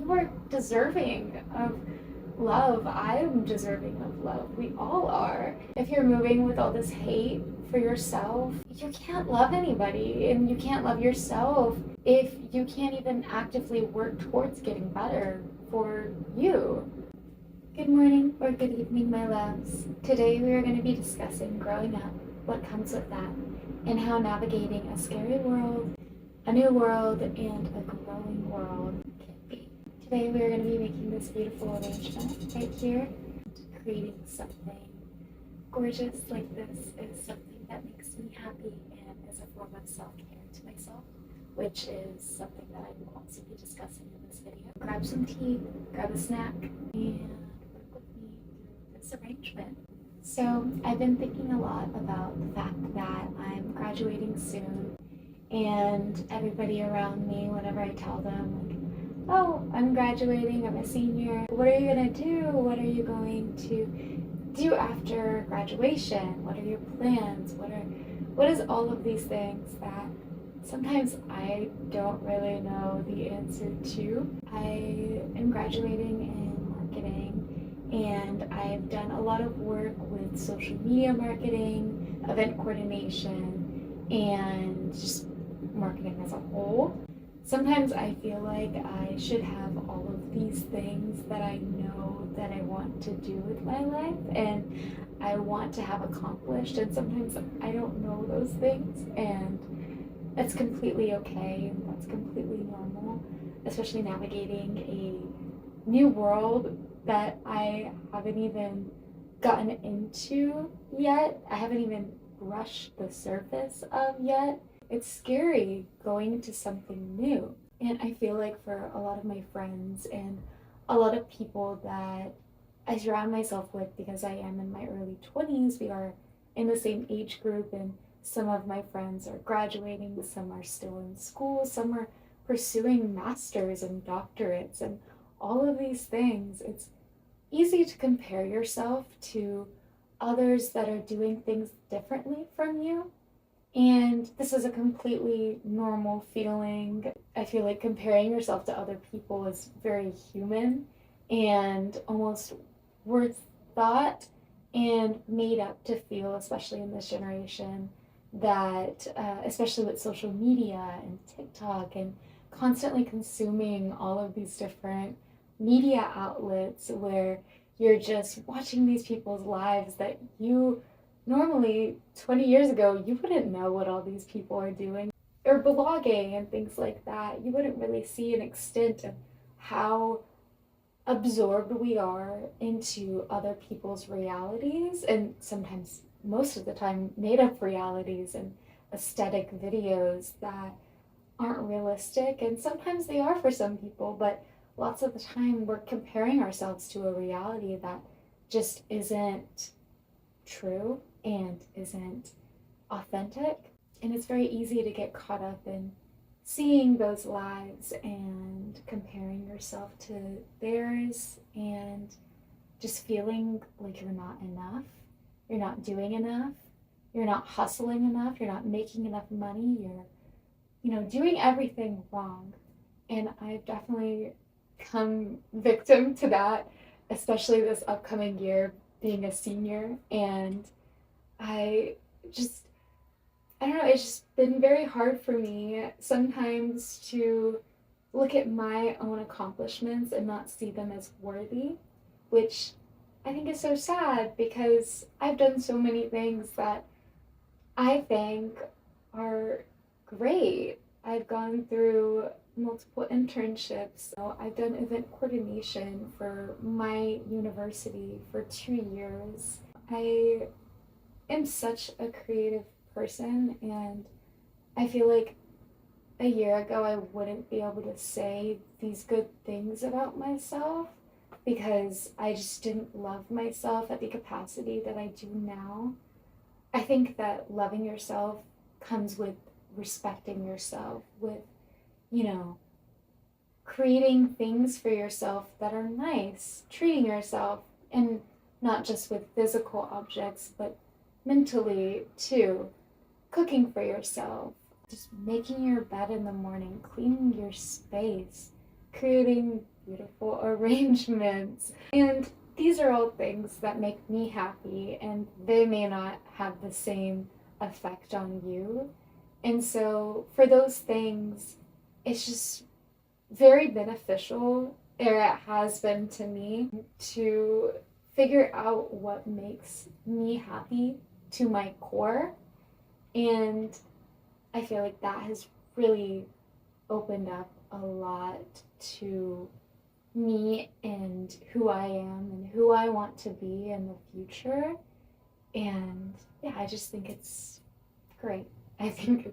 You are deserving of love. I'm deserving of love. We all are. If you're moving with all this hate for yourself, you can't love anybody and you can't love yourself if you can't even actively work towards getting better for you. Good morning or good evening, my loves. Today we are going to be discussing growing up, what comes with that, and how navigating a scary world, a new world, and a growing world can be. Today we are going to be making this beautiful arrangement right here. Creating something gorgeous like this is something that makes me happy and is a form of self-care to myself, which is something that I will also be discussing in this video. Grab some tea, grab a snack, and work with me through this arrangement. So I've been thinking a lot about the fact that I'm graduating soon, and everybody around me, whenever I tell them, like, oh, I'm graduating, I'm a senior, what are you gonna do? What are you going to do after graduation? What are your plans? What is all of these things that sometimes I don't really know the answer to? I am graduating in marketing, and I've done a lot of work with social media marketing, event coordination, and just marketing as a whole. Sometimes I feel like I should have all of these things that I know that I want to do with my life and I want to have accomplished, and sometimes I don't know those things, and that's completely okay, and that's completely normal, especially navigating a new world that I haven't even gotten into yet. I haven't even brushed the surface of yet. It's scary going to something new. And I feel like for a lot of my friends and a lot of people that I surround myself with, because I am in my early 20s, we are in the same age group, and some of my friends are graduating, some are still in school, some are pursuing masters and doctorates and all of these things. It's easy to compare yourself to others that are doing things differently from you. And this is a completely normal feeling. I feel like comparing yourself to other people is very human and almost worth thought and made up to feel, especially in this generation, that especially with social media and TikTok and constantly consuming all of these different media outlets where you're just watching these people's lives that you normally 20 years ago you wouldn't know what all these people are doing, or blogging and things like that. You wouldn't really see an extent of how absorbed we are into other people's realities, and sometimes most of the time made up realities and aesthetic videos that aren't realistic, and sometimes they are for some people, but lots of the time we're comparing ourselves to a reality that just isn't true and isn't authentic. And it's very easy to get caught up in seeing those lives and comparing yourself to theirs and just feeling like you're not enough, you're not doing enough, you're not hustling enough, you're not making enough money, you're doing everything wrong. And I've definitely come victim to that, especially this upcoming year being a senior. And I don't know, it's just been very hard for me sometimes to look at my own accomplishments and not see them as worthy, which I think is so sad because I've done so many things that I think are great. I've gone through multiple internships. So I've done event coordination for my university for 2 years. I am such a creative person, and I feel like a year ago I wouldn't be able to say these good things about myself because I just didn't love myself at the capacity that I do now. I think that loving yourself comes with respecting yourself, with, creating things for yourself that are nice, treating yourself, and not just with physical objects, but mentally too. Cooking for yourself, just making your bed in the morning, cleaning your space, creating beautiful arrangements. And these are all things that make me happy, and they may not have the same effect on you. And so for those things, it's just very beneficial, or it has been to me, to figure out what makes me happy to my core. And I feel like that has really opened up a lot to me and who I am and who I want to be in the future. And yeah, I just think it's great. I think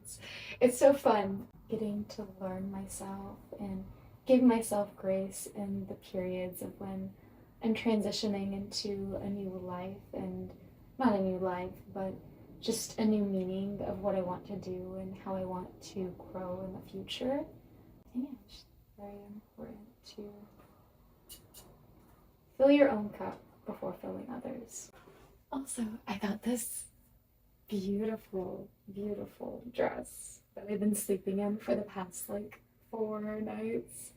it's so fun getting to learn myself and give myself grace in the periods of when I'm transitioning into a new life, and not a new life, but just a new meaning of what I want to do and how I want to grow in the future. And yeah, it's very important to fill your own cup before filling others. Also, I got this beautiful, beautiful dress that I've been sleeping in for the past like 4 nights.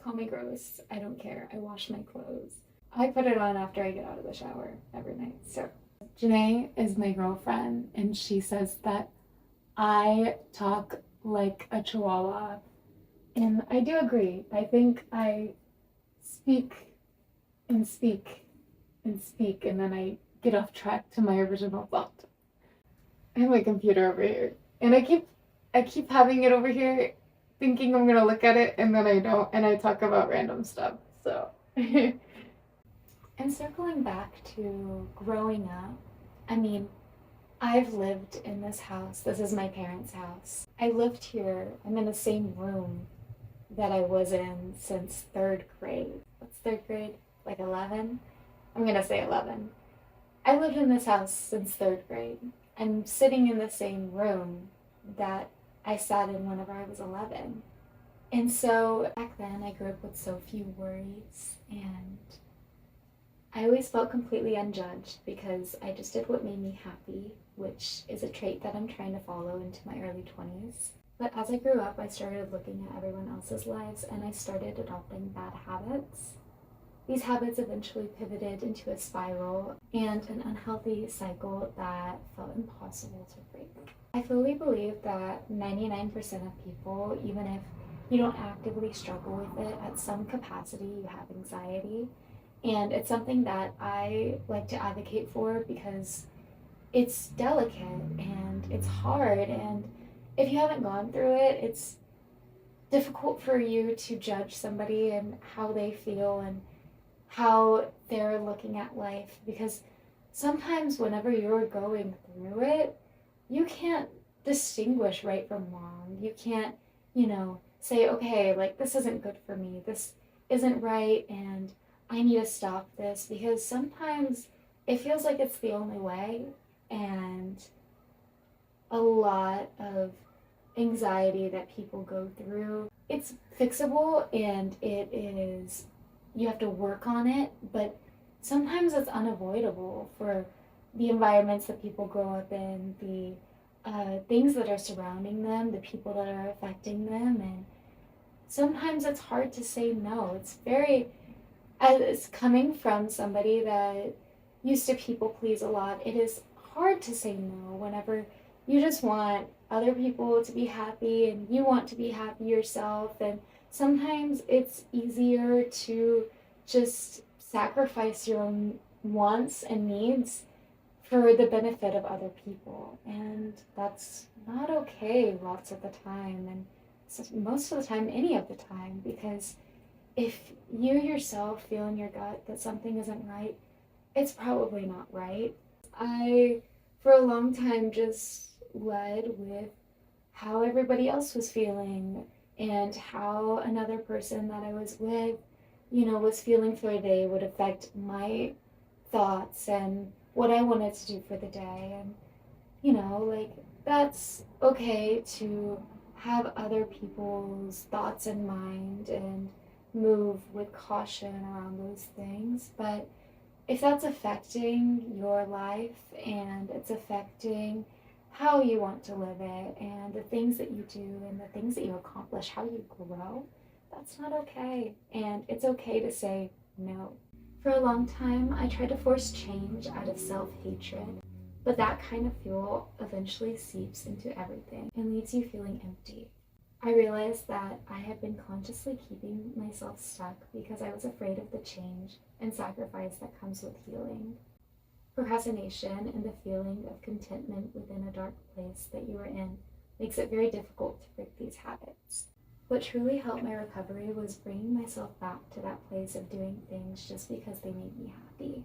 Call me gross. I don't care. I wash my clothes. I put it on after I get out of the shower every night. So, Janae is my girlfriend, and she says that I talk like a chihuahua. And I do agree. I think I speak and speak and speak, and then I get off track to my original thought. I have my computer over here, and I keep having it over here, thinking I'm gonna look at it, and then I don't, and I talk about random stuff. So, and circling back to growing up, I mean, I've lived in this house. This is my parents' house. I lived here. I'm in the same room that I was in since third grade. What's third grade? Like 11? I'm gonna say 11. I lived in this house since third grade. I'm sitting in the same room that I sat in whenever I was 11. And so back then I grew up with so few worries, and I always felt completely unjudged because I just did what made me happy, which is a trait that I'm trying to follow into my early 20s. But as I grew up, I started looking at everyone else's lives, and I started adopting bad habits. These habits eventually pivoted into a spiral and an unhealthy cycle that felt impossible to break. I fully believe that 99% of people, even if you don't actively struggle with it, at some capacity you have anxiety. And it's something that I like to advocate for because it's delicate and it's hard, and if you haven't gone through it, it's difficult for you to judge somebody and how they feel and how they're looking at life, because sometimes whenever you're going through it, you can't distinguish right from wrong. You can't, say, okay, like this isn't good for me, this isn't right, and I need to stop this, because sometimes it feels like it's the only way, and a lot of anxiety that people go through, it's fixable, and you have to work on it, but sometimes it's unavoidable for the environments that people grow up in, the things that are surrounding them, the people that are affecting them, and sometimes it's hard to say no. It's coming from somebody that used to people please a lot, it is hard to say no whenever you just want other people to be happy and you want to be happy yourself. And sometimes it's easier to just sacrifice your own wants and needs for the benefit of other people. And that's not okay lots of the time, and most of the time, any of the time, because if you yourself feel in your gut that something isn't right, it's probably not right. I, for a long time, just led with how everybody else was feeling and how another person that I was with, was feeling for the day would affect my thoughts and what I wanted to do for the day. And, that's okay to have other people's thoughts in mind and move with caution around those things. But if that's affecting your life and it's affecting how you want to live it and the things that you do and the things that you accomplish, how you grow, that's not okay. And it's okay to say no. For a long time, I tried to force change out of self-hatred, but that kind of fuel eventually seeps into everything and leaves you feeling empty. I realized that I had been consciously keeping myself stuck because I was afraid of the change and sacrifice that comes with healing. Procrastination and the feeling of contentment within a dark place that you are in makes it very difficult to break these habits. What truly helped my recovery was bringing myself back to that place of doing things just because they made me happy.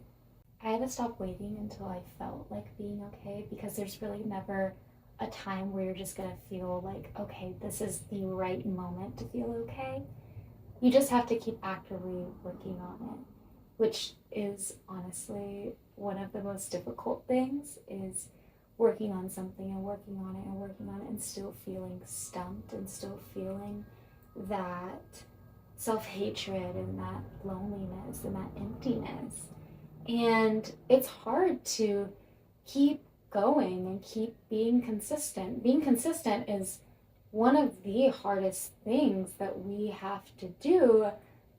I had to stop waiting until I felt like being okay, because there's really never a time where you're just gonna feel like, okay, this is the right moment to feel okay. You just have to keep actively working on it, which is honestly one of the most difficult things, is working on something and working on it and working on it and still feeling stumped and still feeling that self-hatred and that loneliness and that emptiness. And it's hard to keep going and keep being consistent. Being consistent is one of the hardest things that we have to do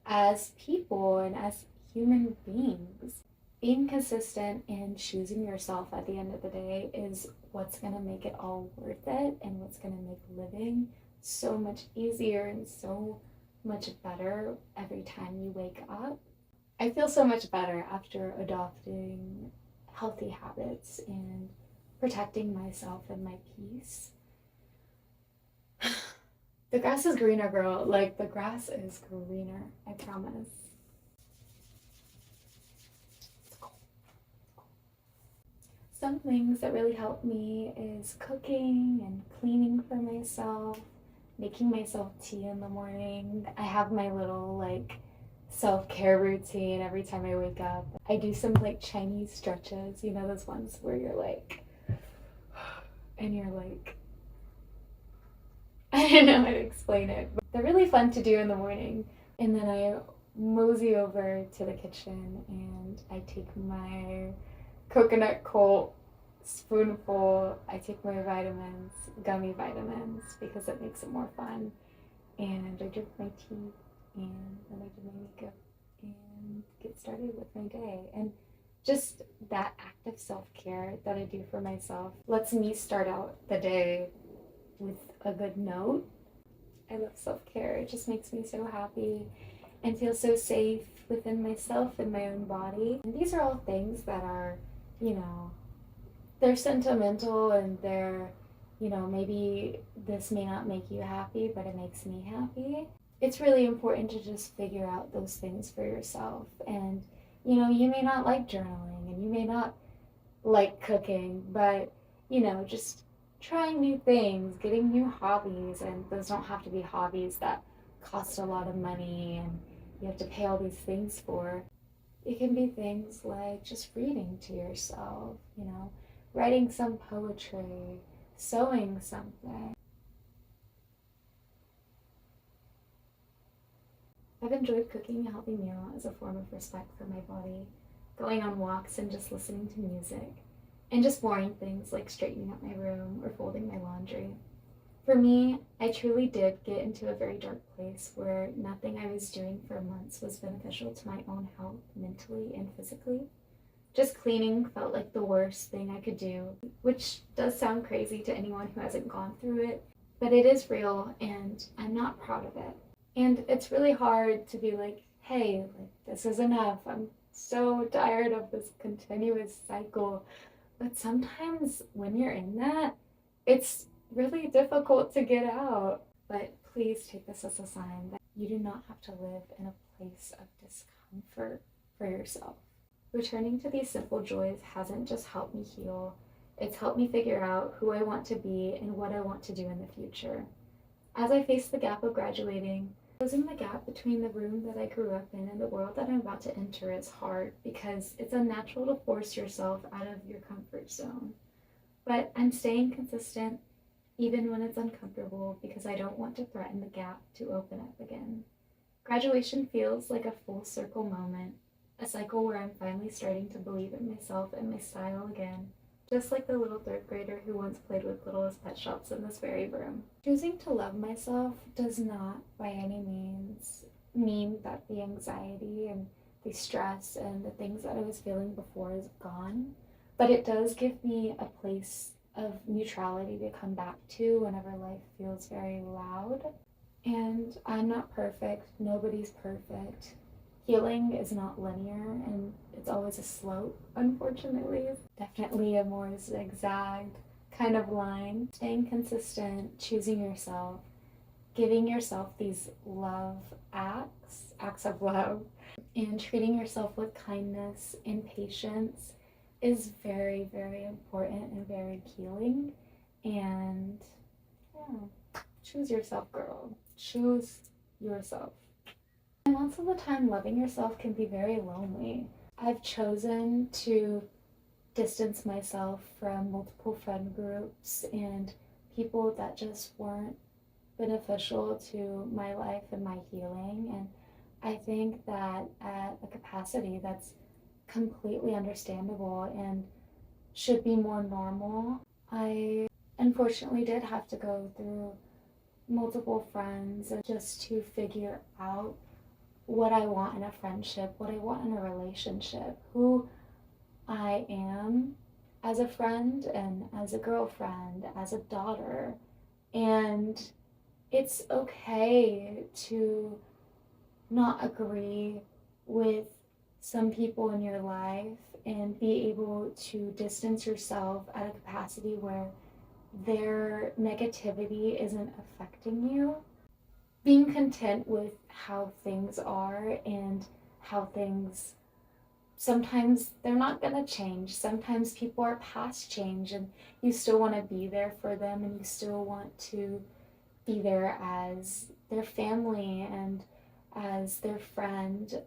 as people and as human beings. Being consistent and choosing yourself at the end of the day is what's going to make it all worth it, and what's going to make living so much easier and so much better every time you wake up. I feel so much better after adopting healthy habits and protecting myself and my peace. The grass is greener, girl. Like, the grass is greener, I promise. Some things that really help me is cooking and cleaning for myself, making myself tea in the morning. I have my little self-care routine every time I wake up. I do some Chinese stretches, you know, those ones where you're and you're I don't know how to explain it, but they're really fun to do in the morning. And then I mosey over to the kitchen and I take my coconut Colt spoonful. I take my vitamins, gummy vitamins, because it makes it more fun. And I drink my tea, and then I do my makeup and get started with my day. And just that act of self-care that I do for myself lets me start out the day with a good note. I love self-care. It just makes me so happy and feel so safe within myself and my own body. And these are all things that are, they're sentimental, and they're, maybe this may not make you happy, but it makes me happy. It's really important to just figure out those things for yourself. And, you may not like journaling and you may not like cooking, but, just trying new things, getting new hobbies. And those don't have to be hobbies that cost a lot of money and you have to pay all these things for. It can be things like just reading to yourself, writing some poetry, sewing something. I've enjoyed cooking a healthy meal as a form of respect for my body, going on walks and just listening to music, and just boring things like straightening up my room or folding my laundry. For me, I truly did get into a very dark place where nothing I was doing for months was beneficial to my own health, mentally and physically. Just cleaning felt like the worst thing I could do, which does sound crazy to anyone who hasn't gone through it, but it is real and I'm not proud of it. And it's really hard to be like, hey, this is enough. I'm so tired of this continuous cycle. But sometimes when you're in that, it's really difficult to get out. But please take this as a sign that you do not have to live in a place of discomfort for yourself. Returning to these simple joys hasn't just helped me heal, it's helped me figure out who I want to be and what I want to do in the future. As I face the gap of graduating, closing the gap between the room that I grew up in and the world that I'm about to enter is hard, because it's unnatural to force yourself out of your comfort zone. But I'm staying consistent even when it's uncomfortable, because I don't want to threaten the gap to open up again. Graduation feels like a full circle moment, a cycle where I'm finally starting to believe in myself and my style again, just like the little third grader who once played with littlest pet shops in this very room. Choosing to love myself does not by any means mean that the anxiety and the stress and the things that I was feeling before is gone, but it does give me a place of neutrality to come back to whenever life feels very loud. And I'm not perfect, nobody's perfect. Healing is not linear and it's always a slope, unfortunately. It's definitely a more zigzagged kind of line. Staying consistent, choosing yourself, giving yourself these love acts of love, and treating yourself with kindness and patience is very, very important and very healing. And yeah, choose yourself, girl. Choose yourself. And lots of the time, loving yourself can be very lonely. I've chosen to distance myself from multiple friend groups and people that just weren't beneficial to my life and my healing. And I think that at a capacity that's completely understandable and should be more normal. I unfortunately did have to go through multiple friends just to figure out what I want in a friendship, what I want in a relationship, who I am as a friend and as a girlfriend, as a daughter. And it's okay to not agree with some people in your life and be able to distance yourself at a capacity where their negativity isn't affecting you. Being content with how things are and how things sometimes they're not going to change. Sometimes people are past change and you still want to be there for them and you still want to be there as their family and as their friend,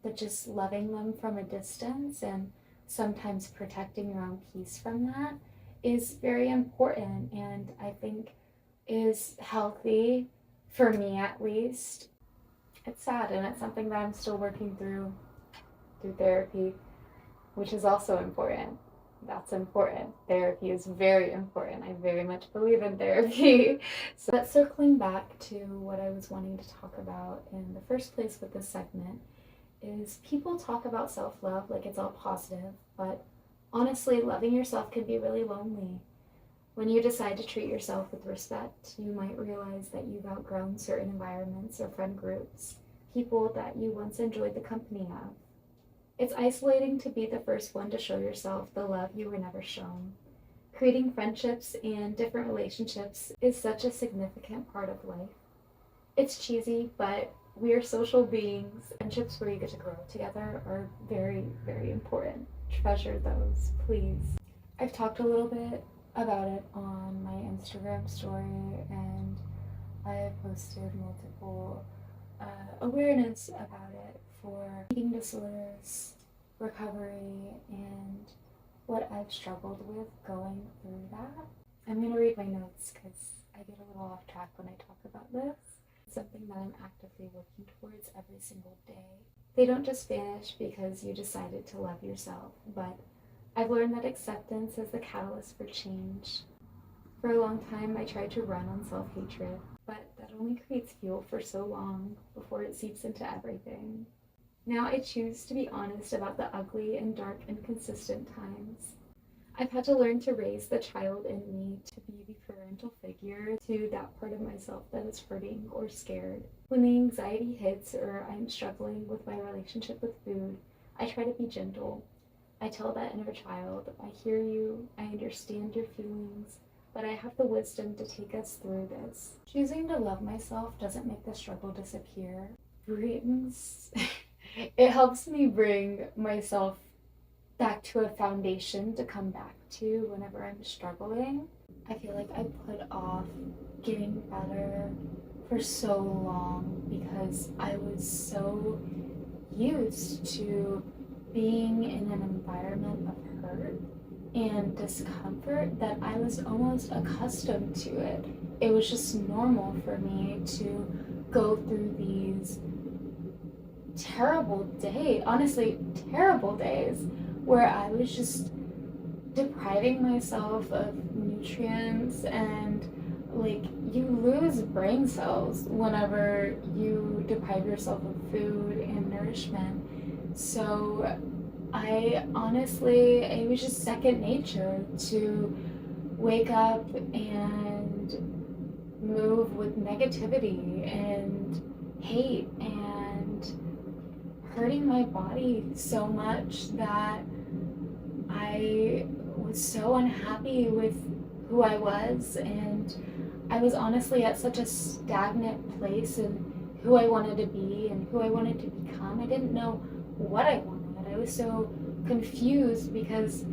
but just loving them from a distance and sometimes protecting your own peace from that is very important and I think is healthy for me at least. It's sad and it's something that I'm still working through therapy, which is also important. That's important. Therapy is very important. I very much believe in therapy. So, but circling back to what I was wanting to talk about in the first place with this segment is people talk about self-love like it's all positive, but honestly, loving yourself can be really lonely. When you decide to treat yourself with respect, you might realize that you've outgrown certain environments or friend groups, people that you once enjoyed the company of. It's isolating to be the first one to show yourself the love you were never shown. Creating friendships and different relationships is such a significant part of life. It's cheesy, but we are social beings. Friendships where you get to grow together are very, very important. Treasure those, please. I've talked a little bit about it on my Instagram story, and I have posted multiple awareness about it for eating disorders, recovery, and what I've struggled with going through that. I'm going to read my notes because I get a little off track when I talk about this. It's something that I'm actively working towards every single day. They don't just vanish because you decided to love yourself, but I've learned that acceptance is the catalyst for change. For a long time, I tried to run on self-hatred, but that only creates fuel for so long before it seeps into everything. Now I choose to be honest about the ugly and dark inconsistent times. I've had to learn to raise the child in me to be the parental figure to that part of myself that is hurting or scared. When the anxiety hits or I'm struggling with my relationship with food, I try to be gentle. I tell that inner child, I hear you, I understand your feelings, but I have the wisdom to take us through this. Choosing to love myself doesn't make the struggle disappear. It helps me bring myself back to a foundation to come back to whenever I'm struggling. I feel like I put off getting better for so long because I was so used to being in an environment of hurt and discomfort that I was almost accustomed to it. It was just normal for me to go through these terrible days where I was just depriving myself of nutrients, and like, you lose brain cells whenever you deprive yourself of food and nourishment. So I honestly, it was just second nature to wake up and move with negativity and hate and hurting my body so much that I was so unhappy with who I was, and I was honestly at such a stagnant place in who I wanted to be and who I wanted to become. I didn't know what I wanted. I was so confused because,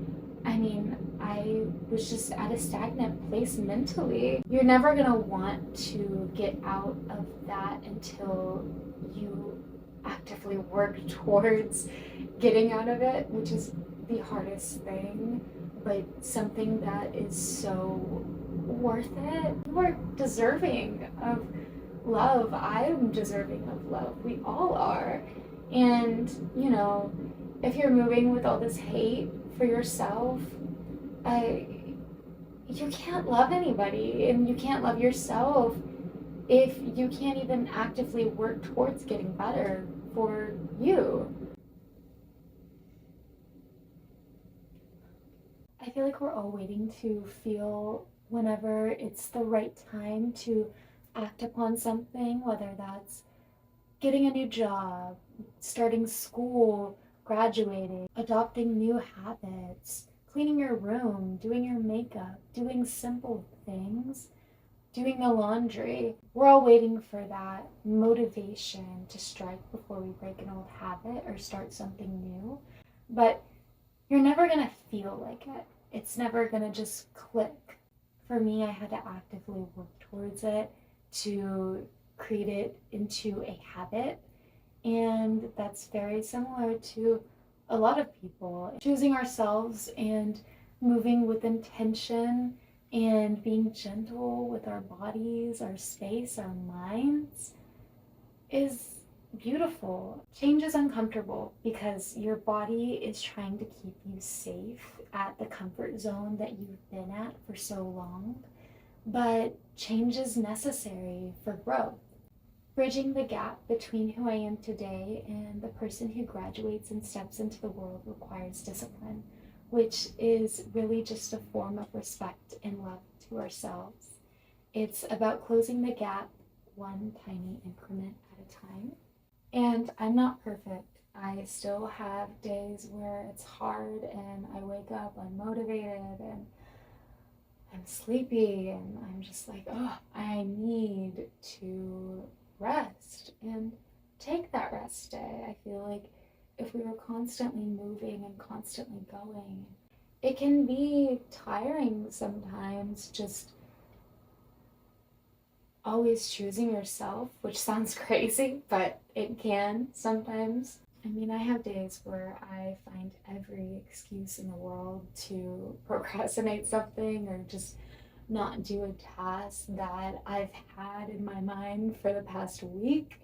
I mean, I was just at a stagnant place mentally. You're never gonna want to get out of that until you actively work towards getting out of it, which is the hardest thing, but something that is so worth it. You are deserving of love. I'm deserving of love. We all are. And, if you're moving with all this hate for yourself, you can't love anybody, and you can't love yourself if you can't even actively work towards getting better for you. I feel like we're all waiting to feel whenever it's the right time to act upon something, whether that's getting a new job, starting school, graduating, adopting new habits, cleaning your room, doing your makeup, doing simple things, doing the laundry. We're all waiting for that motivation to strike before we break an old habit or start something new. But you're never gonna feel like it. It's never gonna just click. For me, I had to actively work towards it to create it into a habit. And that's very similar to a lot of people. Choosing ourselves and moving with intention and being gentle with our bodies, our space, our minds is beautiful. Change is uncomfortable because your body is trying to keep you safe at the comfort zone that you've been at for so long. But change is necessary for growth. Bridging the gap between who I am today and the person who graduates and steps into the world requires discipline, which is really just a form of respect and love to ourselves. It's about closing the gap one tiny increment at a time. And I'm not perfect. I still have days where it's hard and I wake up unmotivated and I'm sleepy and I'm just like, oh, I need to rest and take that rest day. I feel like if we were constantly moving and constantly going, it can be tiring sometimes, just always choosing yourself, which sounds crazy, but it can sometimes. I mean, I have days where I find every excuse in the world to procrastinate something or just not do a task that I've had in my mind for the past week.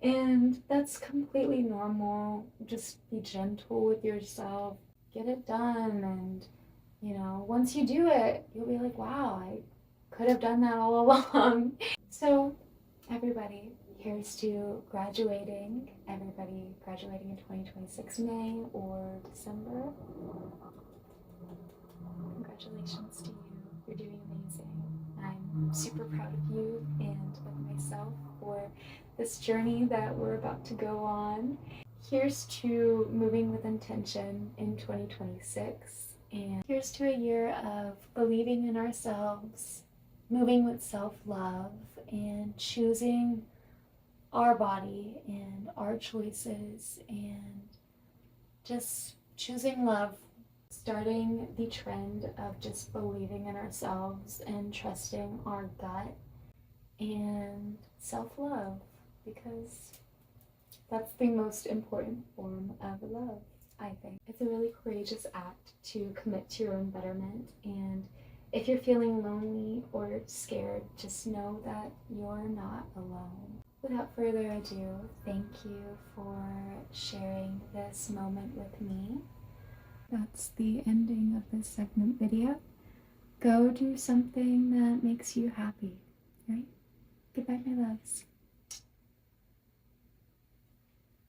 And that's completely normal. Just be gentle with yourself, get it done. And, once you do it, you'll be like, wow, I could have done that all along. So, everybody, here's to graduating. Everybody graduating in 2026 May or December. Congratulations to you. You're doing amazing. I'm super proud of you and of myself for this journey that we're about to go on. Here's to moving with intention in 2026. And here's to a year of believing in ourselves, moving with self-love, and choosing our body and our choices, and just choosing love, starting the trend of just believing in ourselves and trusting our gut and self-love, because that's the most important form of love, I think. It's a really courageous act to commit to your own betterment, and if you're feeling lonely or scared, just know that you're not alone. Without further ado, thank you for sharing this moment with me. That's the ending of this segment video. Go do something that makes you happy, right? Goodbye, my loves.